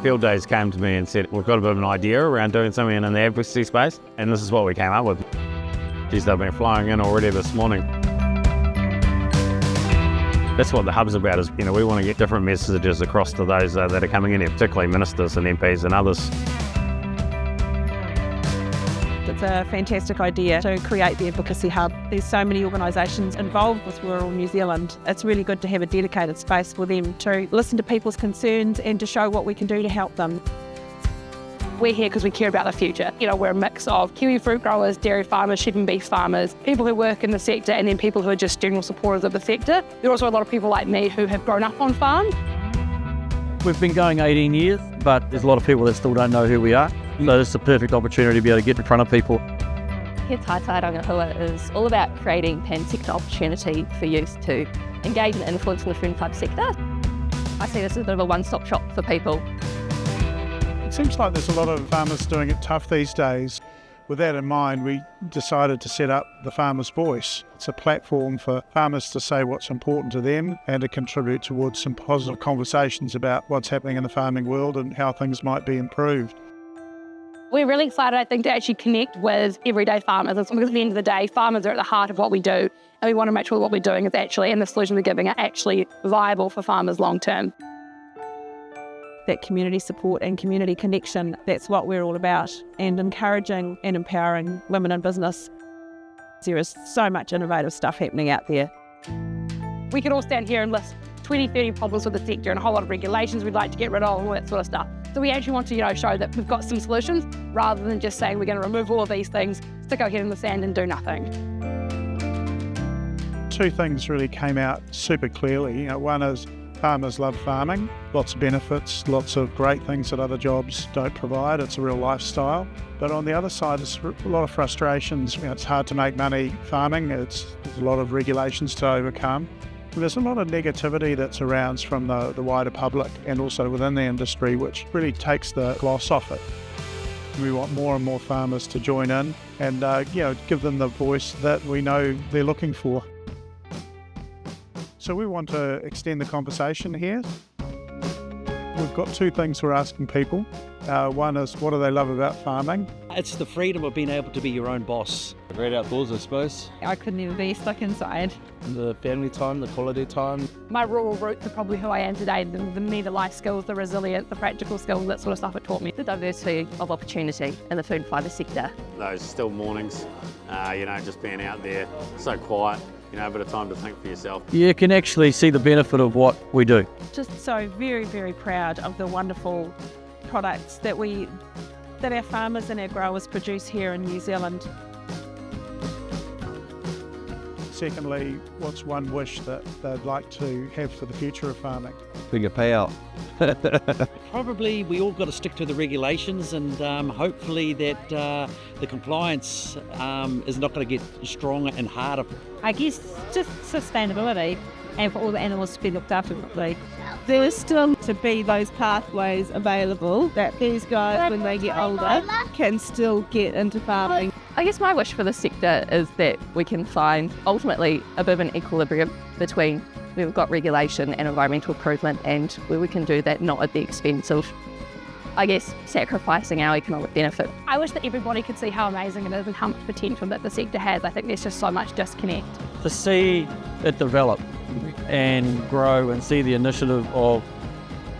Fieldays came to me and said, we've got a bit of an idea around doing something in the advocacy space, and this is what we came up with. Geez, they've been flying in already this morning. That's what the hub's about, is, we want to get different messages across to those that are coming in here, particularly ministers and MPs and others. It's a fantastic idea to create the Advocacy Hub. There's so many organisations involved with rural New Zealand. It's really good to have a dedicated space for them to listen to people's concerns and to show what we can do to help them. We're here because we care about the future. We're a mix of kiwi fruit growers, dairy farmers, sheep and beef farmers, people who work in the sector, and then people who are just general supporters of the sector. There are also a lot of people like me who have grown up on farms. We've been going 18 years, but there's a lot of people that still don't know who we are. So it's a perfect opportunity to be able to get in front of people. He Tātai Rangahua is all about creating pan-sector opportunity for youth to engage and influence in the food and club sector. I see this as a bit of a one-stop shop for people. It seems like there's a lot of farmers doing it tough these days. With that in mind, we decided to set up the Farmer's Voice. It's a platform for farmers to say what's important to them and to contribute towards some positive conversations about what's happening in the farming world and how things might be improved. We're really excited, I think, to actually connect with everyday farmers. Because at the end of the day, farmers are at the heart of what we do, and we want to make sure what we're doing is actually, and the solutions we're giving are actually viable for farmers long term. That community support and community connection, that's what we're all about, and encouraging and empowering women in business. There is so much innovative stuff happening out there. We could all stand here and list 20, 30 problems with the sector and a whole lot of regulations we'd like to get rid of and all that sort of stuff. So we actually want to show that we've got some solutions rather than just saying we're going to remove all of these things, stick our head in the sand and do nothing. Two things really came out super clearly. One is farmers love farming, lots of benefits, lots of great things that other jobs don't provide. It's a real lifestyle. But on the other side, there's a lot of frustrations. It's hard to make money farming. There's a lot of regulations to overcome. There's a lot of negativity that's around from the wider public and also within the industry, which really takes the gloss off it. We want more and more farmers to join in and give them the voice that we know they're looking for. So we want to extend the conversation here. We've got two things we're asking people. One is, what do they love about farming? It's the freedom of being able to be your own boss. Great outdoors, I suppose. I could never be stuck inside. The family time, the quality time. My rural roots are probably who I am today. The life skills, the resilience, the practical skills, that sort of stuff it taught me. The diversity of opportunity in the food and fibre sector. Those still mornings, just being out there, so quiet, a bit of time to think for yourself. You can actually see the benefit of what we do. Just so very, very proud of the wonderful products that our farmers and our growers produce here in New Zealand. Secondly, what's one wish that they'd like to have for the future of farming? Bigger payout. Probably we all got to stick to the regulations, and hopefully that the compliance is not going to get stronger and harder. I guess just sustainability and for all the animals to be looked after properly. There is still to be those pathways available that these guys, when they get older, can still get into farming. I guess my wish for the sector is that we can find ultimately a bit of an equilibrium between where we've got regulation and environmental improvement, and where we can do that not at the expense of, sacrificing our economic benefit. I wish that everybody could see how amazing it is and how much potential that the sector has. I think there's just so much disconnect. To see it develop and grow and see the initiative of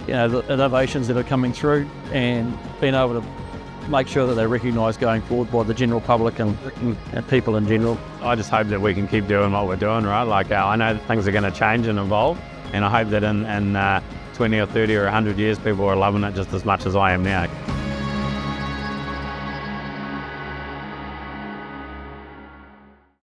the innovations that are coming through and being able to make sure that they're recognised going forward by the general public and people in general. I just hope that we can keep doing what we're doing, right? I know that things are going to change and evolve, and I hope that in 20 or 30 or 100 years people are loving it just as much as I am now.